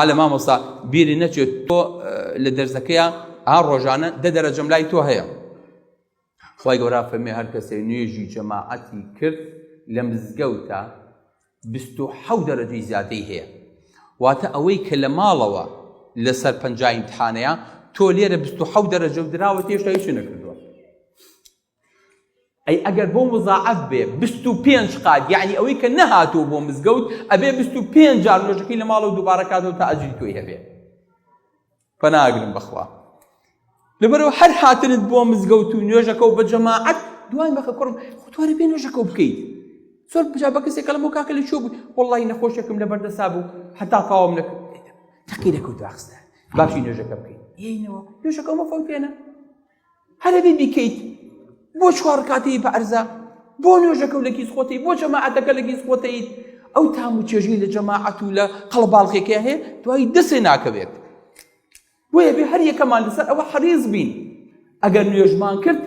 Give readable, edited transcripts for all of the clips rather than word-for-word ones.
لە مامۆستا بیری نەچێت تۆ لە دەرزەکەیە ڕۆژانە 10 دەرەجەم لای تۆ هەیە. خی گەورە فەرمێ هەر کەسێ نوێژی جەماعەتی کرد لە مزگەوتە 27 دەرەجەی زیادەی هەیە. واتە ئەوەی کە لە ماڵەوە لەسەر 50 ئیمتحانەیە تۆ لێرە 27 دەرەجە و دراوە هێشتا هیچ نەکردووە. ئەی ئەگەر بۆ مزاعەف بێ 25 قات، یعنی ئەوەی کە نەهاتوو بۆ مزگەوت ئەبێ 25 جار نوێژەکەی لە ماڵەوە دووبارە کاتەوە تا ئەجری تۆی هەبێ. پەناگرم بەخوا. لەبەرەوە هەر هاتنت بۆ مزگەوت و نوێژەکە و بە جەماعەت دوای بەخە کوڕم خوتوارە بێ نوێژەکە بکەیت. زۆر بجا بە کەسێکە لەمەوە کاکە لە چۆ بوو وەڵڵی نەخۆشێکم لە بەردەسا بوو هەتا تاوام نەکرد. تەقی دەکەوت ئاخستە باشی نوێژەکە بکەیت. یینەوە نوێژەکە ئەومە فەوتێنە. هەرە بێ بیکەیت. بۆ 4 کاتەی بە عەرزە، بۆ نوێژەکە و لە گیز خۆتەی، بۆ جەماعەتەکە لە گیز خۆتەیت. ئەو تام و چێژی لە جەماعەت و لە قەڵەباڵغێکە هەیە دوای دەسێ ناکەوێت. بۆیە بێ هەر یەکەمان لەسەر ئەوە حەریص بین. ئەگەر نوێژمان کرد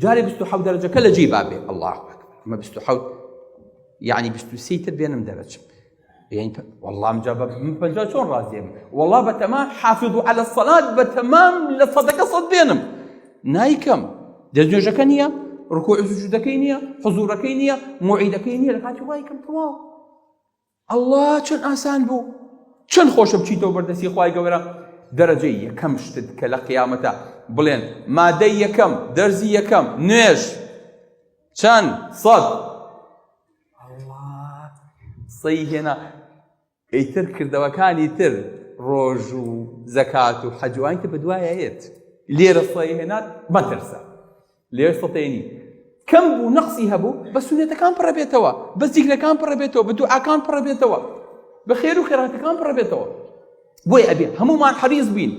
جارێ 27 دەرەجەکە لە جێ بابێ. الله ئەکبەر. ئەمە 27 یعنی 23 تر بێنم دەرەجە. يعني والله مجابة من بنجا شون رازيم والله بتمام حافظوا على الصلاة بتمام لصدقة صد بينهم نايكم دزنجا كنيا ركوع سجود كينيا حضور كينيا معيد كينيا لكاتي وايكم تمام الله شن آسان بو شن خوش بشيتو بردسي خواي قورا درجية كم شتد كلا قيامته بلين مادية كم درزية كم نيش شن صد الله صيهنا ئەیتر کردەوەکانی تر ڕۆژ و زەکات و حەج و ئەوانکە بەدوایە هێت لێرە سڵی هێنات مەترسە لێرە سڵتێنی کەم بوو نەقسی هەبوو بە سونەتەکان پڕە بێتەوە بە زیکرەکان پڕە بێتەوە بە دوعاکان پڕە بێتەوە بە خێر و خێراتەکان پڕە بێتەوە. بۆیە ئەبێ هەمومان حەریص بین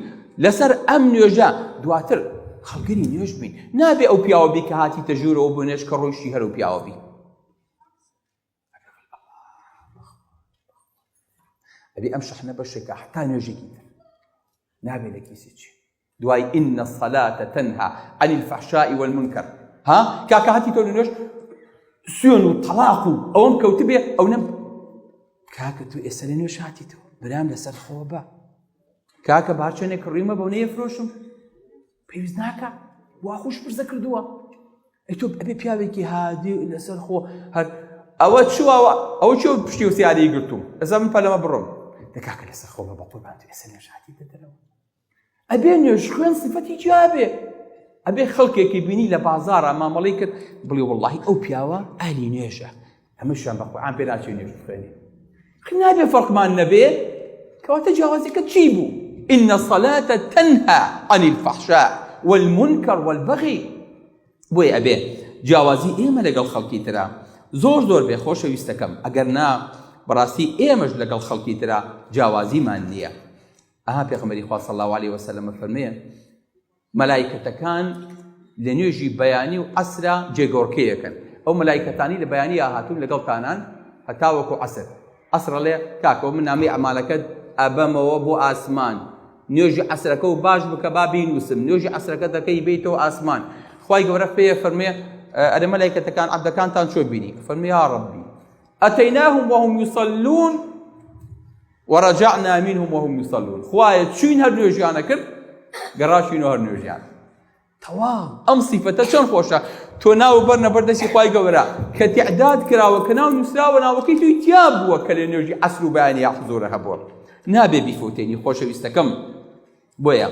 لەسەر ئەم نوێژە دواتر خەڵگەری نوێژ بین. نابێ ئەو پیاوە بی کە هاتیتە ژوورەوە بۆ نوێژ کە ڕۆیشتی هەر و پیاوە بی. أبي أمشح نبشك حتى نوجيك نابي لك يسيتش دواي إن الصلاة تنهى عن الفحشاء والمنكر. ها كاكا هاتي تقول نوش سيون وطلاق أو أم كوتبه أو نم كاكا تو إسألني نوش هاتي تو برام لسر خوبة كاكا بارشاني كريمة بونية فروشم بيوزناكا وأخوش برذكر دوا أيتو أبي بياويكي هادي لسر خو هر أو شو بشتي وسيادي قلتم إذا من فلما بروم دكاك لسه خوبة بطول بانتو إسألني وش هاتي تدلو أبي نشخن صفتي جابه أبي خلقك يبيني لبازار أمام ملائكة بلي والله أو بياوا أهلي نيشة همشان بقوا عم بيناتي نيشة خليني خلينا أبي فرق مع النبي كواتجاوزك تجيبوا إن الصلاة تنهى عن الفحشاء والمنكر والبغي بوي أبي جاوزي إيه ملقى الخلقي ترى زۆر بێ خۆشەویستەکەم ئەگەر نا بەڕاستی ئێمەش لەگەڵ خەڵکی ترا جیاوازیمان نییە. ئەها پێغەمبەری خوا صلی الله علیه وسلم فەرمێ مەلایکەتەکان لە نوێژی بەیانی و عەسرا جێگۆڕکەیەکەن. ئەو مەلایکەتانی لە بەیانی هاتوون لەگەڵتانان هەتا وەکو عەسر. عەسر لێ کاکە من نامی ئەعمالەکەت ئەبەمەوە بۆ ئاسمان نوێژی عەسرەکە و باش بکە با بینووسم نوێژی عەسرەکە دەکەی بێیتەوە ئاسمان. خوای گەورە پێ فەرمێ أنا ملائكة كان عبد كان تنشوف بيني فرمي يا ربي أتيناهم وهم يصلون ورجعنا منهم وهم يصلون خوايا شين هالنوجيانا كر قراشين هالنوجيانا تمام أم صفة شون خوشة تناو برنا بردسي خواي قورا كتعداد كرا وكناو نسلاونا وكيتو يتياب وكل نوجي عسلو باني يحضورها بور نابي بفوتيني خوشة يستكم بويا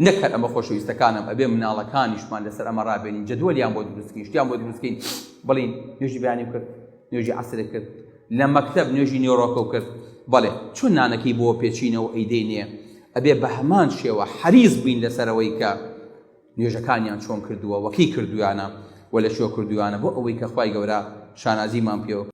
نەکەر ئەمە خۆشەویستەکانم ئەبێ مناڵەکانیشمان لەسەر ئەمە ڕابێنین جەدوەلیان بۆ دروستکەین شتیان بۆ دروستکەین بڵین نوێژی بەیانی کرد نوێژی عەسرە کرد لە مەکتەب نوێژی نیۆڕۆکە کرد بەڵێ چۆن نانەکەی بۆ پێچینەوە ئەیدێنێ ئەبێ بە هەمان شێوە حەریص بین لەسەرەوەی کە نوێژەکانیان چۆن کردووە وەکی کردویانە وە لە شۆ کردویانە بۆ ئەوەی کە خوای گەورە شانازیمان پێوە